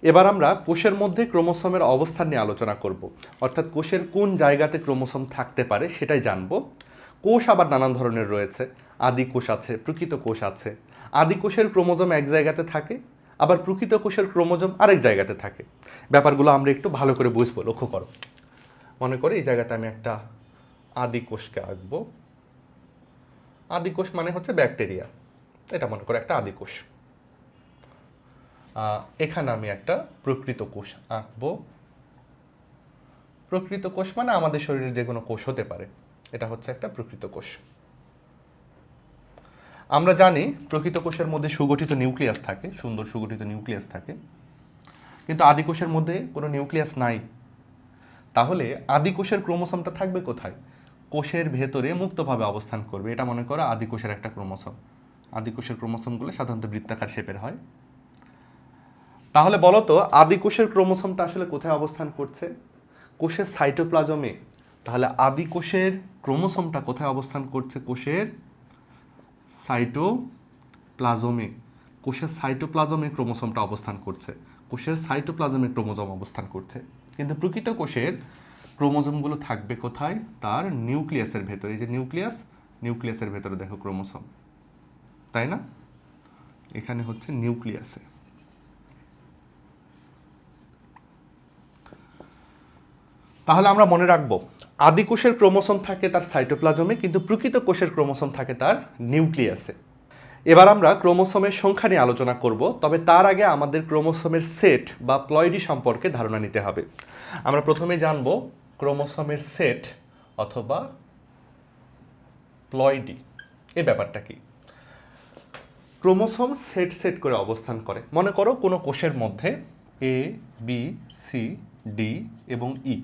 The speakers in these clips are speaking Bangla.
এবার আমরা কোষের মধ্যে ক্রোমোসোমের অবস্থান নিয়ে আলোচনা করব, অর্থাৎ কোষের কোন জায়গাতে ক্রোমোসোম থাকতে পারে সেটাই জানব। কোষ আবার নানান ধরনের রয়েছে, আদি কোষ আছে, প্রকৃত কোষ আছে। আদি কোষের ক্রোমোজোম এক জায়গাতে থাকে, আবার প্রকৃত কোষের ক্রোমোজোম আরেক জায়গাতে থাকে। ব্যাপারগুলো আমরা একটু ভালো করে বুঝবো, লক্ষ্য করো। মনে করে এই জায়গাতে আমি একটা আদি কোষকে আঁকবো। আদি কোষ মানে হচ্ছে ব্যাকটেরিয়া, এটা মনে করে একটা আদি কোষ। এখানে আমি একটা প্রকৃত কোষ আঁকবো। প্রকৃত কোষ মানে আমাদের শরীরের যে কোনো কোষ হতে পারে, এটা হচ্ছে একটা প্রকৃত কোষ। আমরা জানি প্রকৃত কোষের মধ্যে সুগঠিত নিউক্লিয়াস থাকে, সুন্দর সুগঠিত নিউক্লিয়াস থাকে, কিন্তু আদি কোষের মধ্যে কোনো নিউক্লিয়াস নাই। তাহলে আদি কোষের ক্রোমোসোমটা থাকবে কোথায়? কোষের ভেতরে মুক্তভাবে অবস্থান করবে। এটা মনে করো আদি কোষের একটা ক্রোমোসোম। আদি কোষের ক্রোমোসোমগুলো সাধারণত বৃত্তাকার শেপের হয়। তাহলে বলো তো আদি কোষের ক্রোমোসোমটা আসলে কোথায় অবস্থান করছে? কোষের সাইটোপ্লাজমে। তাহলে আদি কোষের ক্রোমোসোমটা কোথায় অবস্থান করছে? কোষের সাইটোপ্লাজমে। কোষের সাইটোপ্লাজমে ক্রোমোসোমটা অবস্থান করছে। কোষের সাইটোপ্লাজমে ক্রোমোসোম অবস্থান করছে। কিন্তু প্রকৃত কোষের ক্রোমোসোমগুলো থাকবে কোথায়? তার নিউক্লিয়াসের ভেতরে। এই যে নিউক্লিয়াস, নিউক্লিয়াসের ভেতরে দেখো ক্রোমোসোম, তাই না? এখানে হচ্ছে নিউক্লিয়াসে। তাহলে আমরা মনে রাখবো আদি কোষের ক্রোমোসোম থাকে তার সাইটোপ্লাজমে, কিন্তু প্রকৃত কোষের ক্রোমোসোম থাকে তার নিউক্লিয়াসে। এবার আমরা ক্রোমোসোমের সংখ্যা নিয়ে আলোচনা করব, তবে তার আগে আমাদের ক্রোমোসোমের সেট বা প্লয়েডি সম্পর্কে ধারণা নিতে হবে। আমরা প্রথমে জানব ক্রোমোসোমের সেট অথবা প্লয়েডি, এই ব্যাপারটা কি। ক্রোমোসোম সেট সেট করে অবস্থান করে। মনে করো কোনো কোষের মধ্যে এ, বি, সি, ডি এবং ই,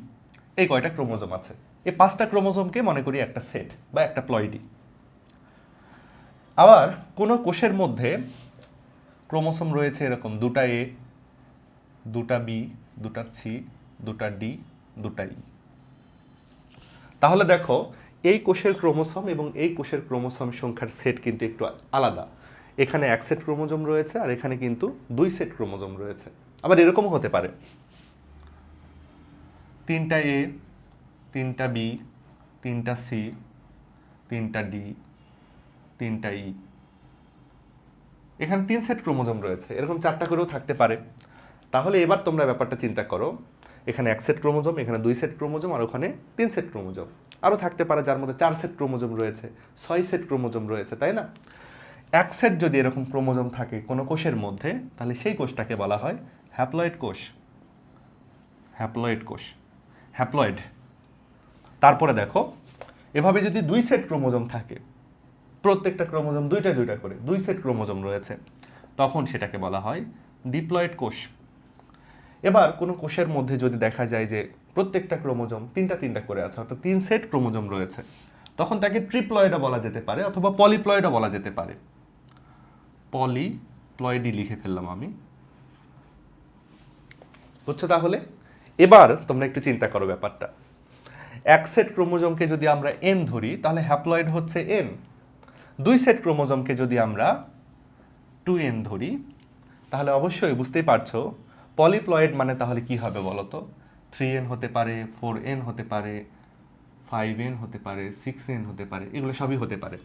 এই কয়টা ক্রোমোসোম আছে। এই 5টা ক্রোমোসোমকে মনে করি একটা সেট বা একটা প্লয়েডি। আবার কোনো কোষের মধ্যে ক্রোমোসোম রয়েছে এরকম 2টা এ, 2টা বি, 2টা সি, 2টা ডি, 2টা ই। তাহলে দেখো এই কোষের ক্রোমোসোম এবং এই কোষের ক্রোমোসোম সংখ্যার সেট কিন্তু একটু আলাদা। এখানে 1 সেট ক্রোমোসোম রয়েছে আর এখানে কিন্তু 2 সেট ক্রোমোসোম রয়েছে। আবার এরকমও হতে পারে 3টা এ, 3টা বি, 3টা সি, 3টা ডি, 3টা ই। এখানে 3 সেট ক্রোমোসোম রয়েছে, এরকম 4টা করেও থাকতে পারে। তাহলে এবার তোমরা ব্যাপারটা চিন্তা করো, এখানে 1 সেট ক্রোমোসোম, এখানে 2 সেট ক্রোমোসোম আর ওখানে 3 সেট ক্রোমোসোম। আরও থাকতে পারে যার মধ্যে 4 সেট ক্রোমোসোম রয়েছে, 6 সেট ক্রোমোসোম রয়েছে, তাই না? 1 সেট যদি এরকম ক্রোমোসোম থাকে কোনো কোষের মধ্যে, তাহলে সেই কোষটাকে বলা হয় হ্যাপ্লয়েড কোষ। হ্যাপ্লয়েড কোষ, হ্যাপ্লয়েড। তারপরে দেখো এভাবে যদি 2 সেট ক্রোমোসোম থাকে, প্রত্যেকটা ক্রোমোসোম 2টা 2টা করে 2 সেট ক্রোমোসোম রয়েছে, তখন সেটাকে বলা হয় ডিপ্লয়েড কোষ। এবার কোনো কোষের মধ্যে যদি দেখা যায় যে প্রত্যেকটা ক্রোমোসোম 3টা 3টা করে আছে, অর্থাৎ 3 সেট ক্রোমোসোম রয়েছে, তখন তাকে ট্রিপ্লয়েডও বলা যেতে পারে অথবা পলিপ্লয়েডও বলা যেতে পারে। পলিপ্লয়েডই লিখে ফেললাম আমি, বুঝছো? তাহলে এবার তোমরা একটু চিন্তা করো ব্যাপারটা। 1 সেট ক্রোমোসোমকে যদি আমরা এন ধরি, তাহলে হ্যাপ্লয়েড হচ্ছে এন। 2 সেট ক্রোমোসোমকে যদি আমরা 2n ধরি, তাহলে অবশ্যই বুঝতেই পারছো পলিপ্লয়েড মানে তাহলে কি হবে বলো তো? 3n হতে পারে, 4n হতে পারে, 5n হতে পারে, 6n হতে পারে, এগুলো সবই হতে পারে।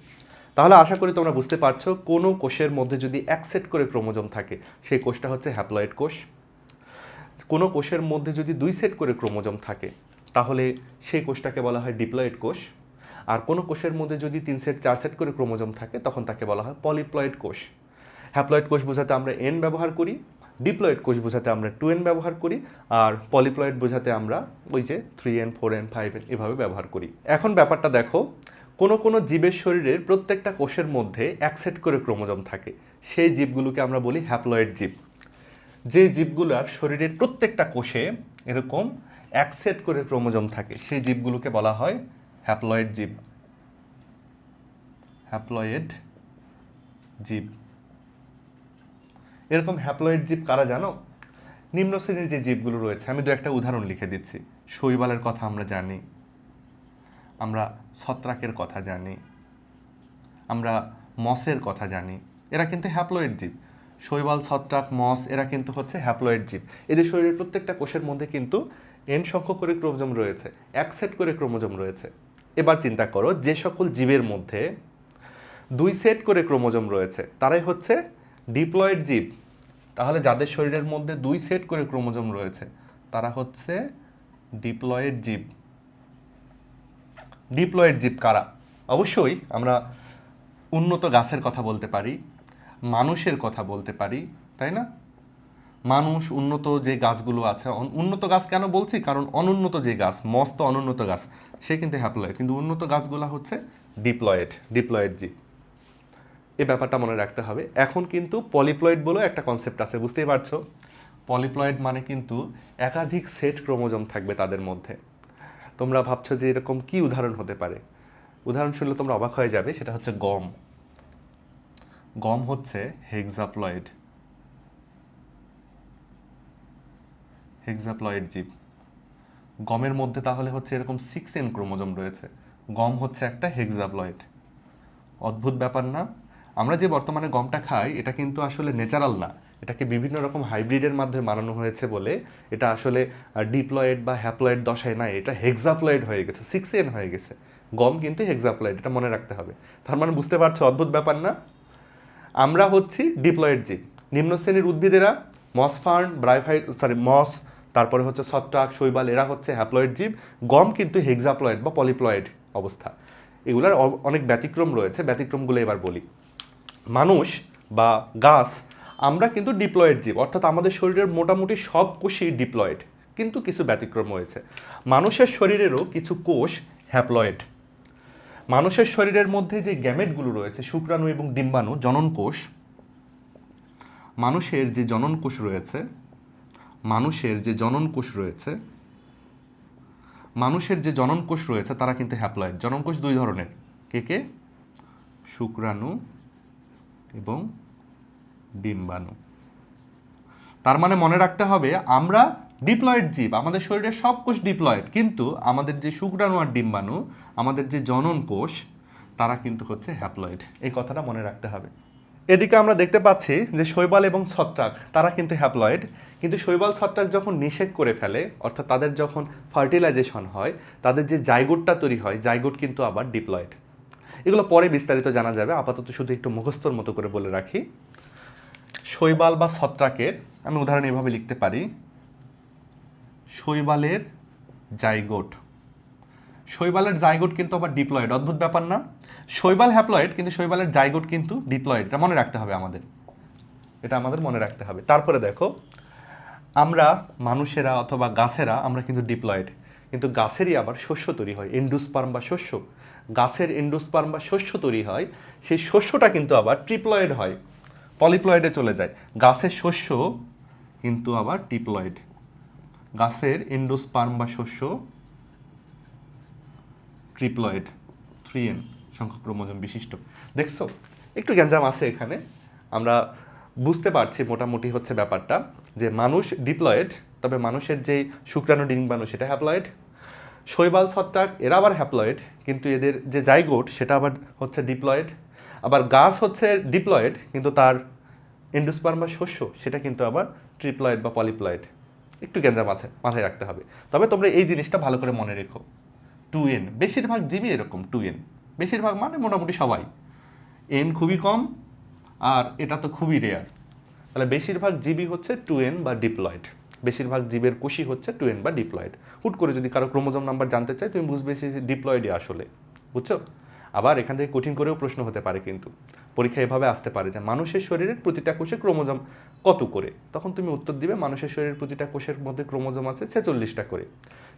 তাহলে আশা করি তোমরা বুঝতে পারছো কোনো কোষের মধ্যে যদি 1 সেট করে ক্রোমোসোম থাকে সেই কোষটা হচ্ছে হ্যাপ্লয়েড কোষ। কোনো কোষের মধ্যে যদি 2 সেট করে ক্রোমোসোম থাকে তাহলে সেই কোষটাকে বলা হয় ডিপ্লয়েড কোষ। আর কোনো কোষের মধ্যে যদি 3 সেট 4 সেট করে ক্রোমোসোম থাকে তখন তাকে বলা হয় পলিপ্লয়েড কোষ। হ্যাপ্লয়েড কোষ বোঝাতে আমরা এন ব্যবহার করি, ডিপ্লয়েড কোষ বোঝাতে আমরা 2n ব্যবহার করি, আর পলিপ্লয়েড বোঝাতে আমরা ওই যে 3n 4n 5n এভাবে ব্যবহার করি। এখন ব্যাপারটা দেখো, কোনো কোনো জীবের শরীরের প্রত্যেকটা কোষের মধ্যে 1 সেট করে ক্রোমোসোম থাকে, সেই জীবগুলোকে আমরা বলি হ্যাপ্লয়েড জীব। যে জীবগুলোর শরীরের প্রত্যেকটা কোষে এরকম 1 সেট করে ক্রোমোসোম থাকে সেই জীবগুলোকে বলা হয় হ্যাপ্লয়েড জীব। হ্যাপ্লয়েড জীব। এরকম হ্যাপ্লয়েড জীব কারা জানো? নিম্ন শ্রেণীর যে জীবগুলো রয়েছে, আমি 2-একটা উদাহরণ লিখে দিচ্ছি। শৈবালের কথা আমরা জানি, আমরা ছত্রাকের কথা জানি, আমরা মসের কথা জানি, এরা কিন্তু হ্যাপ্লয়েড জীব। শৈবাল, ছত্রাক, মস এরা কিন্তু হচ্ছে হ্যাপ্লয়েড জীব। এদের শরীরের প্রত্যেকটা কোষের মধ্যে কিন্তু এন সংখ্যক করে ক্রোমোজোম রয়েছে, এক সেট করে ক্রোমোজোম রয়েছে। এবার চিন্তা করো, যে সকল জীবের মধ্যে 2 সেট করে ক্রোমোজোম রয়েছে তারাই হচ্ছে ডিপ্লয়েড জীব। তাহলে যাদের শরীরের মধ্যে 2 সেট করে ক্রোমোজোম রয়েছে তারা হচ্ছে ডিপ্লয়েড জীব। ডিপ্লয়েড জীব কারা? অবশ্যই আমরা উন্নত গাছের কথা বলতে পারি, মানুষের কথা বলতে পারি, তাই না? মানুষ, উন্নত যে গাছগুলো আছে, উন্নত গাছ কেন বলছি, কারণ অনুন্নত যে গাছ, মস্ত অনুন্নত গাছ, সে কিন্তু হ্যাপ্লয়েড, কিন্তু উন্নত গাছগুলো হচ্ছে ডিপ্লয়েড জীব। এই ব্যাপারটা মনে রাখতে হবে। এখন কিন্তু পলিপ্লয়েড বলেও একটা কনসেপ্ট আছে, বুঝতেই পারছো। পলিপ্লয়েড মানে কিন্তু একাধিক সেট ক্রোমোজোম থাকবে তাদের মধ্যে। তোমরা ভাবছো যে এরকম কি উদাহরণ হতে পারে? উদাহরণ শুনলে তোমরা অবাক হয়ে যাবে, সেটা হচ্ছে গম। গম হচ্ছে হেক্সাপ্লয়েড জীব। গমের মধ্যে তাহলে হচ্ছে এরকম 6N ক্রোমোজোম রয়েছে। গম হচ্ছে একটা হেক্সাপ্লয়েড। অদ্ভুত ব্যাপার না? আমরা যে বর্তমানে গমটা খাই এটা কিন্তু আসলে ন্যাচারাল না, এটাকে বিভিন্ন রকম হাইব্রিডের মাধ্যমে বানানো হয়েছে বলে এটা আসলে ডিপ্লয়েড বা হ্যাপ্লয়েড দশায় নাই, এটা হেক্সাপ্লয়েড হয়ে গেছে, 6N হয়ে গেছে। গম কিন্তু হেক্সাপ্লয়েড, এটা মনে রাখতে হবে। তার মানে বুঝতে পারছো অদ্ভুত ব্যাপার না? আমরা হচ্ছি ডিপ্লয়েড জীব। নিম্ন শ্রেণীর উদ্ভিদেরা মস, তারপরে হচ্ছে ছত্রাক, শৈবাল, এরা হচ্ছে হ্যাপ্লয়েড জীব। গম কিন্তু হেক্সাপ্লয়েড বা পলিপ্লয়েড অবস্থা। এগুলার অনেক ব্যতিক্রম রয়েছে, ব্যতিক্রমগুলো এবার বলি। মানুষ বা গাছ, আমরা কিন্তু ডিপ্লয়েড জীব, অর্থাৎ আমাদের শরীরের মোটামুটি সব কোষই ডিপ্লয়েড, কিন্তু কিছু ব্যতিক্রম রয়েছে। মানুষের শরীরেরও কিছু কোষ হ্যাপ্লয়েড। মানুষের শরীরের মধ্যে যে গ্যামেটগুলো রয়েছে, শুক্রাণু এবং ডিম্বাণু, জনন কোষ, মানুষের যে জনন কোষ রয়েছে, তারা কিন্তু হ্যাপ্লয়েড। জনন কোষ 2 ধরনের, কে? শুক্রাণু এবং ডিম্বাণু। তার মানে মনে রাখতে হবে আমরা ডিপ্লয়েড জীব, আমাদের শরীরের সব কোষ ডিপ্লয়েড, কিন্তু আমাদের যে শুক্রাণু আর ডিম্বাণু, আমাদের যে জনন কোষ, তারা কিন্তু হচ্ছে হ্যাপ্লয়েড। এই কথাটা মনে রাখতে হবে। এদিকে আমরা দেখতে পাচ্ছি যে শৈবাল এবং ছত্রাক তারা কিন্তু হ্যাপ্লয়েড, কিন্তু শৈবাল ছত্রাক যখন নিষেক করে ফেলে, অর্থাৎ তাদের যখন ফার্টিলাইজেশন হয়, তাদের যে জাইগোটটা তৈরি হয়, জাইগোট কিন্তু আবার ডিপ্লয়েড। এগুলো পরে বিস্তারিত জানা যাবে, আপাতত শুধু একটু মুখস্থর মতো করে বলে রাখি। শৈবাল বা ছত্রাকের আমি উদাহরণ এভাবে লিখতে পারি, শৈবালের জাইগোট। শৈবালের জাইগোট কিন্তু আবার ডিপ্লয়েড। অদ্ভুত ব্যাপার না? শৈবাল হ্যাপ্লয়েড, কিন্তু শৈবালের জাইগোট কিন্তু ডিপ্লয়েড। এটা মনে রাখতে হবে আমাদের, মনে রাখতে হবে। তারপরে দেখো, আমরা মানুষেরা অথবা গাছেরা আমরা কিন্তু ডিপ্লয়েড, কিন্তু গাছেরই আবার শস্য তৈরি হয়, এন্ডোস্পার্ম বা শস্য। গাছের এন্ডোস্পার্ম বা শস্য তৈরি হয়, সেই শস্যটা কিন্তু আবার ট্রিপ্লয়েড হয়, পলিপ্লয়েডে চলে যায়। গাছের শস্য কিন্তু আবার ট্রিপ্লয়েড। গাছের এন্ডোস্পার্ম বা শস্য ট্রিপ্লয়েড, 3N সংখ্যক ক্রোমোজোম বিশিষ্ট। দেখছো একটু গ্যাঞ্জাম আছে এখানে, আমরা বুঝতে পারছি মোটামুটি হচ্ছে ব্যাপারটা, যে মানুষ ডিপ্লয়েড, তবে মানুষের যেই শুক্রাণু ডিম্বাণু সেটা হ্যাপ্লয়েড। শৈবাল ছত্রাক এরা আবার হ্যাপ্লয়েড, কিন্তু এদের যে জাইগোট সেটা আবার হচ্ছে ডিপ্লয়েড। আবার গাছ হচ্ছে ডিপ্লয়েড, কিন্তু তার এন্ডোস্পার্ম বা শস্য সেটা কিন্তু আবার ট্রিপ্লয়েড বা পলিপ্লয়েড। একটু গ্যাঞ্জাম আছে, মাথায় রাখতে হবে। তবে তোমরা এই জিনিসটা ভালো করে মনে রেখো, 2N, বেশিরভাগ জীবই এরকম 2N, বেশিরভাগ মানে মোটামুটি সবাই। N খুবই কম, আর এটা তো খুবই রেয়ার। তাহলে বেশিরভাগ জীবই হচ্ছে 2N বা ডিপ্লয়েড, বেশিরভাগ জীবের কোষই হচ্ছে 2N বা ডিপ্লয়েড। হুট করে যদি কারো ক্রোমোজোম নাম্বার জানতে চাই, তুমি বুঝবে যে ডিপ্লয়েডই আসলে, বুঝছো? আবার এখান থেকে কঠিন করেও প্রশ্ন হতে পারে, কিন্তু পরীক্ষা এভাবে আসতে পারে যে মানুষের শরীরের প্রতিটা কোষে ক্রোমোজোম কত করে, তখন তুমি উত্তর দিবে মানুষের শরীরের প্রতিটা কোষের মধ্যে ক্রোমোজোম আছে 46টা করে।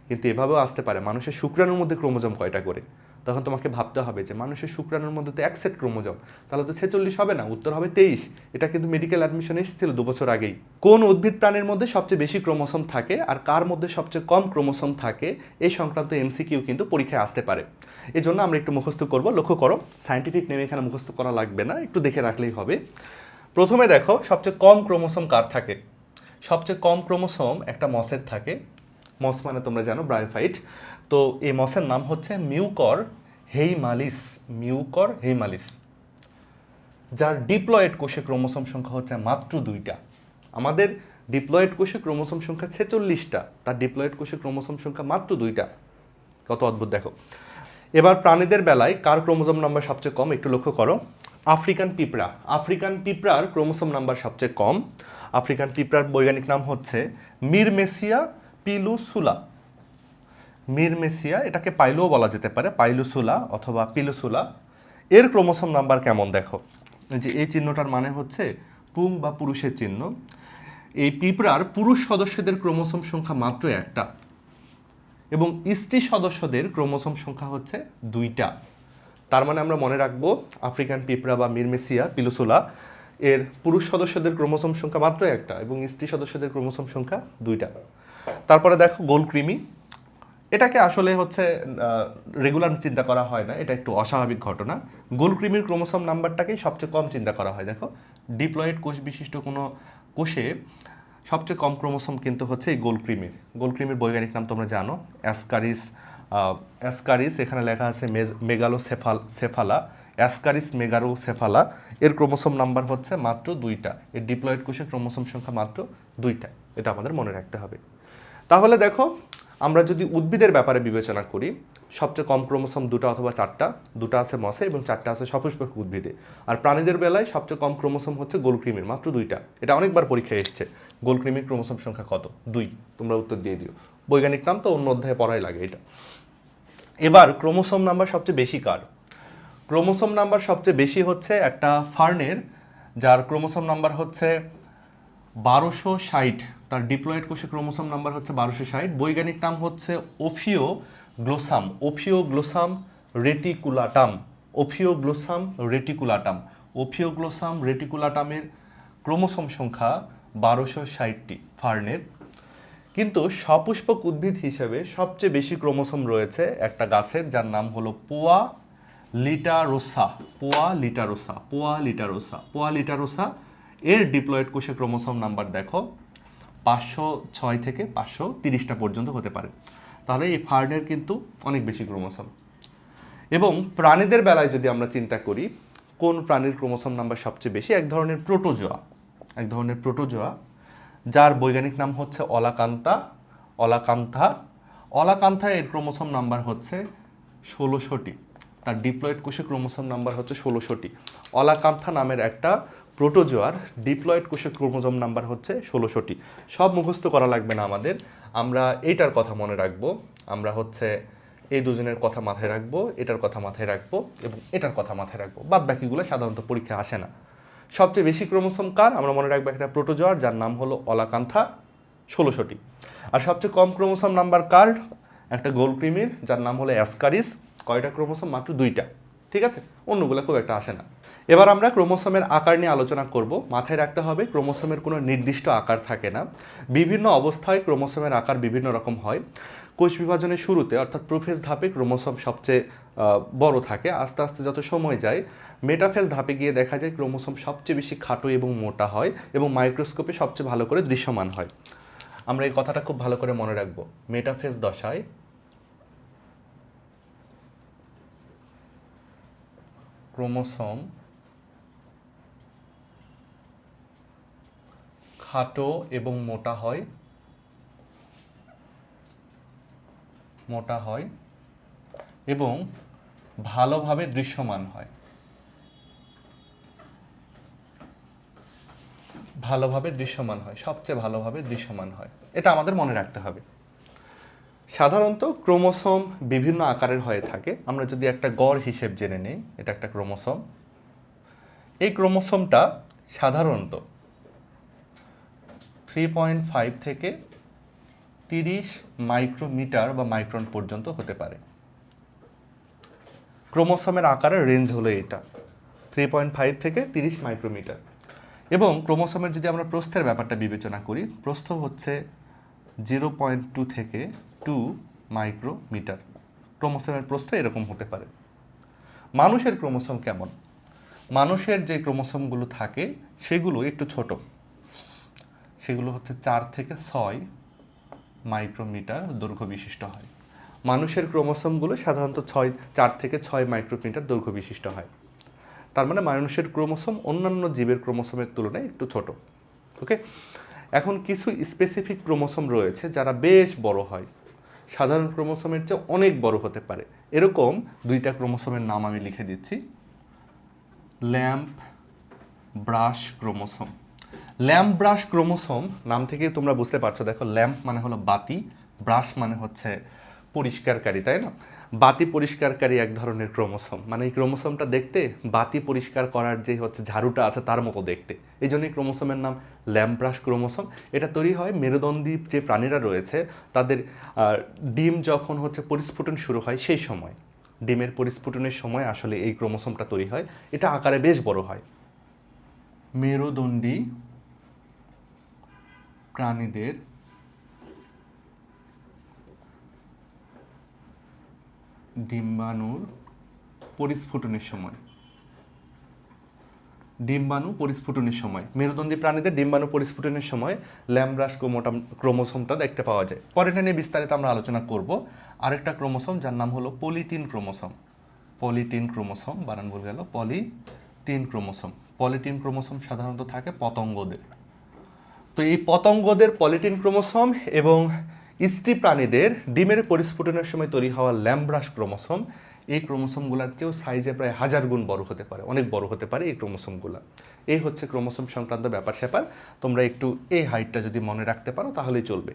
কিন্তু এভাবেও আসতে পারে মানুষের শুক্রাণুর মধ্যে ক্রোমোজোম কয়টা করে, তখন তোমাকে ভাবতে হবে যে মানুষের শুক্রাণুর মধ্যে তো 1 সেট ক্রোমোজোম, তাহলে তো 46 হবে না, উত্তর হবে 23। এটা কিন্তু মেডিকেল অ্যাডমিশন এসেছিল 2 বছর আগেই। কোন উদ্ভিদ প্রাণীর মধ্যে সবচেয়ে বেশি ক্রোমোসোম থাকে আর কার মধ্যে সবচেয়ে কম ক্রোমোসোম থাকে, এই সংক্রান্ত এমসিকিউ কিন্তু পরীক্ষায় আসতে পারে। এই জন্য আমরা একটু মুখস্থ করব। লক্ষ্য করো, সায়েন্টিফিক নেমে এখানে মুখস্থ করা লাগবে না, একটু দেখে রাখলেই হবে। প্রথমে দেখো সবচেয়ে কম ক্রোমোসোম কার থাকে। সবচেয়ে কম ক্রোমোসোম একটা মসের থাকে। মস মানে তোমরা জানো ব্রায়োফাইট। তো এই মসের নাম হচ্ছে মিউকর হেইমালিস। যার ডিপ্লয়েড কোষে ক্রোমোসোম সংখ্যা হচ্ছে মাত্র 2টা। আমাদের ডিপ্লয়েড কোষে ক্রোমোসোম সংখ্যা 46টা, তার ডিপ্লয়েড কোষে ক্রোমোসোম সংখ্যা মাত্র 2টা। কত অদ্ভুত দেখো। এবার প্রাণীদের বেলায় কার ক্রোমোসোম নাম্বার সবচেয়ে কম একটু লক্ষ্য করো। আফ্রিকান পিঁপড়া, আফ্রিকান পিঁপড়ার ক্রোমোসোম নাম্বার সবচেয়ে কম। আফ্রিকান পিঁপড়ার বৈজ্ঞানিক নাম হচ্ছে মিরমেসিয়া পিলুসুলা। মিরমেসিয়া, এটাকে পাইলুও বলা যেতে পারে, পাইলুসুলা অথবা পিলুসুলা। এর ক্রোমোসোম নাম্বার কেমন দেখো, যে এই চিহ্নটার মানে হচ্ছে পুং বা পুরুষের চিহ্ন। এই পিঁপড়ার পুরুষ সদস্যদের ক্রোমোসোম সংখ্যা মাত্র 1টা এবং স্ত্রী সদস্যদের ক্রোমোসোম সংখ্যা হচ্ছে 2টা। তার মানে আমরা মনে রাখবো আফ্রিকান পিঁপড়া বা মিরমেসিয়া পিলুসুলা এর পুরুষ সদস্যদের ক্রোমোসোম সংখ্যা মাত্র 1টা এবং স্ত্রী সদস্যদের ক্রোমোসোম সংখ্যা 2টা। তারপরে দেখো গোলকৃমি, এটাকে আসলে হচ্ছে রেগুলার চিন্তা করা হয় না, এটা একটু অস্বাভাবিক ঘটনা। গোলকৃমির ক্রোমোসোম নাম্বারটাকেই সবচেয়ে কম চিন্তা করা হয়। দেখো ডিপ্লয়েড কোষ বিশিষ্ট কোনো কোষে সবচেয়ে কম ক্রোমোসোম কিন্তু হচ্ছে এই গোলকৃমির। গোলকৃমির বৈজ্ঞানিক নাম তোমরা জানো, অ্যাসকারিস। অ্যাসকারিস, এখানে লেখা আছে সেফালা, অ্যাসকারিস মেগালোসেফালা। এর ক্রোমোসোম নাম্বার হচ্ছে মাত্র 2টা। এর ডিপ্লয়েড কোষের ক্রোমোসোম সংখ্যা মাত্র 2টা, এটা আমাদের মনে রাখতে হবে। তাহলে দেখো আমরা যদি উদ্ভিদের ব্যাপারে বিবেচনা করি, সবচেয়ে কম ক্রোমোসোম 2টা অথবা 4টা, 2টা আছে মশে এবং 4টা আছে সপুষ্পক উদ্ভিদে। আর প্রাণীদের বেলায় সবচেয়ে কম ক্রোমোসোম হচ্ছে গোলকৃমির, মাত্র 2টা। এটা অনেকবার পরীক্ষায় এসছে, গোলকৃমির ক্রোমোসোম সংখ্যা কত, 2। তোমরা উত্তর দিয়ে দিও, বৈজ্ঞানিক নাম তো অন্য অধ্যায়ে পড়াই লাগে এটা। এবার ক্রোমোসোম নাম্বার সবচেয়ে বেশি কার? ক্রোমোসোম নাম্বার সবচেয়ে বেশি হচ্ছে একটা ফার্নের, যার ক্রোমোসোম নাম্বার হচ্ছে 1260। তার ডিপ্লয়েড কোষে ক্রোমোসোম নাম্বার হচ্ছে 1260। বৈজ্ঞানিক নাম হচ্ছে ওফিওগ্লোসাম, ওফিওগ্লোসাম রেটিকুলাটাম, ওফিওগ্লোসাম রেটিকুলাটাম। ওফিওগ্লোসাম রেটিকুলাটামের ক্রোমোসোম সংখ্যা 1260টি ফার্নের। কিন্তু সপুষ্পক উদ্ভিদ হিসেবে সবচেয়ে বেশি ক্রোমোসোম রয়েছে একটা গাছের, যার নাম হলো পোয়া লিটারোসা। পোয়া লিটারোসা, পোয়া লিটারোসা, পোয়া লিটারোসা। এর ডিপ্লয়েড কোষে ক্রোমোসোম নাম্বার দেখো 506 থেকে 530টা পর্যন্ত হতে পারে। তাহলে এই ফার্নের কিন্তু অনেক বেশি ক্রোমোসোম। এবং প্রাণীদের বেলায় যদি আমরা চিন্তা করি কোন প্রাণীর ক্রোমোসোম নাম্বার সবচেয়ে বেশি, এক ধরনের প্রোটোজোয়া, এক ধরনের প্রোটোজোয়া, যার বৈজ্ঞানিক নাম হচ্ছে অলাকান্তা, অলাকান্থা। অলাকান্থা এর ক্রোমোসোম নাম্বার হচ্ছে 16টি। তার ডিপ্লয়েড কোষে ক্রোমোসোম নাম্বার হচ্ছে 16টি। অলাকান্থা নামের একটা প্রোটোজোয়ার ডিপ্লয়েড কোষে ক্রোমোসোম নাম্বার হচ্ছে 16টি। সব মুখস্থ করা লাগবে না আমাদের, আমরা এইটার কথা মনে রাখবো। আমরা হচ্ছে এই দুজনের কথা মাথায় রাখবো, এটার কথা মাথায় রাখবো এবং এটার কথা মাথায় রাখবো। বাদ বাকিগুলো সাধারণত পরীক্ষা আসে না। সবচেয়ে বেশি ক্রোমোসোম কার? আমরা মনে রাখবো একটা প্রোটোজোয়ার, যার নাম হলো অলাকান্থা, 16টি। আর সবচেয়ে কম ক্রোমোসোম নাম্বার কার? একটা গোলকৃমির, যার নাম হলো অ্যাসকারিস। কয়টা ক্রোমোসোম? মাত্র 2টা। ঠিক আছে, অন্যগুলো খুব একটা আসে না। এবার আমরা ক্রোমোসোমের আকার নিয়ে আলোচনা করব। মাথায় রাখতে হবে ক্রোমোসোমের কোনো নির্দিষ্ট আকার থাকে না, বিভিন্ন অবস্থায় ক্রোমোসোমের আকার বিভিন্ন রকম হয়। কোষ বিভাজনের শুরুতে অর্থাৎ প্রোফেজ ধাপে ক্রোমোসোম সবচেয়ে বড় থাকে। আস্তে আস্তে যত সময় যায় মেটাফেজ ধাপে গিয়ে দেখা যায় ক্রোমোসোম সবচেয়ে বেশি খাটো এবং মোটা হয় এবং মাইক্রোস্কোপে সবচেয়ে ভালো করে দৃশ্যমান হয়। আমরা এই কথাটা খুব ভালো করে মনে রাখবো। মেটাফেজ দশায় ক্রোমোসোম খাটো এবং মোটা হয়, মোটা হয় এবং ভালোভাবে দৃশ্যমান হয়, ভালোভাবে দৃশ্যমান হয়, সবচেয়ে ভালোভাবে দৃশ্যমান হয়। এটা আমাদের মনে রাখতে হবে। সাধারণত ক্রোমোসোম বিভিন্ন আকারের হয়ে থাকে। আমরা যদি একটা গড় হিসেব জেনে নিই, এটা একটা ক্রোমোসোম। এই ক্রোমোসোমটা সাধারণত 3.5 থেকে 30 মাইক্রোমিটার বা মাইক্রন পর্যন্ত হতে পারে। ক্রোমোসোমের আকারের রেঞ্জ হলো এটা, 3.5 থেকে 30 মাইক্রোমিটার। এবং ক্রোমোসোমের যদি আমরা প্রস্থের ব্যাপারটা বিবেচনা করি, প্রস্থ হচ্ছে 0.2 থেকে 2 মাইক্রোমিটার। ক্রোমোসোমের প্রস্থ এরকম হতে পারে। মানুষের ক্রোমোসোম কেমন? মানুষের যে ক্রোমোসোমগুলো থাকে সেগুলো একটু ছোট, সেগুলো হচ্ছে 4 থেকে 6 মাইক্রোমিটার দৈর্ঘ্য বিশিষ্ট হয়। মানুষের ক্রোমোসোমগুলো সাধারণত 4 থেকে 6 মাইক্রোমিটার দৈর্ঘ্য বিশিষ্ট হয়। তার মানে মানুষের ক্রোমোসোম অন্যান্য জীবের ক্রোমোসোমের তুলনায় একটু ছোট। ওকে, এখন কিছু স্পেসিফিক ক্রোমোসোম রয়েছে যারা বেশ বড় হয়, সাধারণ ক্রোমোসোমের চেয়ে অনেক বড় হতে পারে। এরকম দুইটা ক্রোমোসোমের নাম আমি লিখে দিচ্ছি। Lamp brush chromosome. Lamp brush chromosome নাম থেকে তোমরা বুঝতে পারছো, দেখো ল্যাম্প মানে হলো বাতি, ব্রাশ মানে হচ্ছে পরিষ্কারকারী, তাই না? বাতি পরিষ্কারকারী এক ধরনের ক্রোমোসোম, মানে এই ক্রোমোসোমটা দেখতে বাতি পরিষ্কার করার যে হচ্ছে ঝাড়ুটা আছে তার মতো দেখতে, এই জন্যই ক্রোমোসোমের নাম ল্যাম্প ব্রাশ ক্রোমোসোম। এটা তৈরি হয় মেরুদণ্ডী যে প্রাণীরা রয়েছে তাদের ডিম যখন হচ্ছে পরিস্ফুটন শুরু হয় সেই সময়, ডিমের পরিস্ফুটনের সময় আসলে এই ক্রোমোসোমটা তৈরি হয়। এটা আকারে বেশ বড় হয়। মেরুদণ্ডী প্রাণীদের ডিম্বাণুর পরিস্ফুটনের সময়, ডিম্বাণু পরিস্ফুটনের সময়, মেরুদণ্ডী প্রাণীদের ডিম্বাণু পরিস্ফুটনের সময় ল্যাম্ব্রাস ক্রোমোসোমটা দেখতে পাওয়া যায়। পরেরটা নিয়ে বিস্তারিত আমরা আলোচনা করব। আরেকটা ক্রোমোসোম যার নাম হলো পলিটিন ক্রোমোসোম। পলিটিন ক্রোমোসোম, বানান ভুল গেল, পলিটিন ক্রোমোসোম। পলিটিন ক্রোমোসোম সাধারণত থাকে পতঙ্গদের। তো এই পতঙ্গদের পলিটিন ক্রোমোসোম এবং স্ত্রী প্রাণীদের ডিমের পরিস্ফুটনের সময় তৈরি হওয়া ল্যাম্ব্রাস ক্রোমোসোম, এই ক্রোমোসোমগুলোর চেয়েও সাইজে প্রায় 1000 গুণ বড় হতে পারে, অনেক বড় হতে পারে এই ক্রোমোসোমগুলো। এই হচ্ছে ক্রোমোসোম সংক্রান্ত ব্যাপার স্যাপার। তোমরা একটু এই হাইটটা যদি মনে রাখতে পারো তাহলেই চলবে।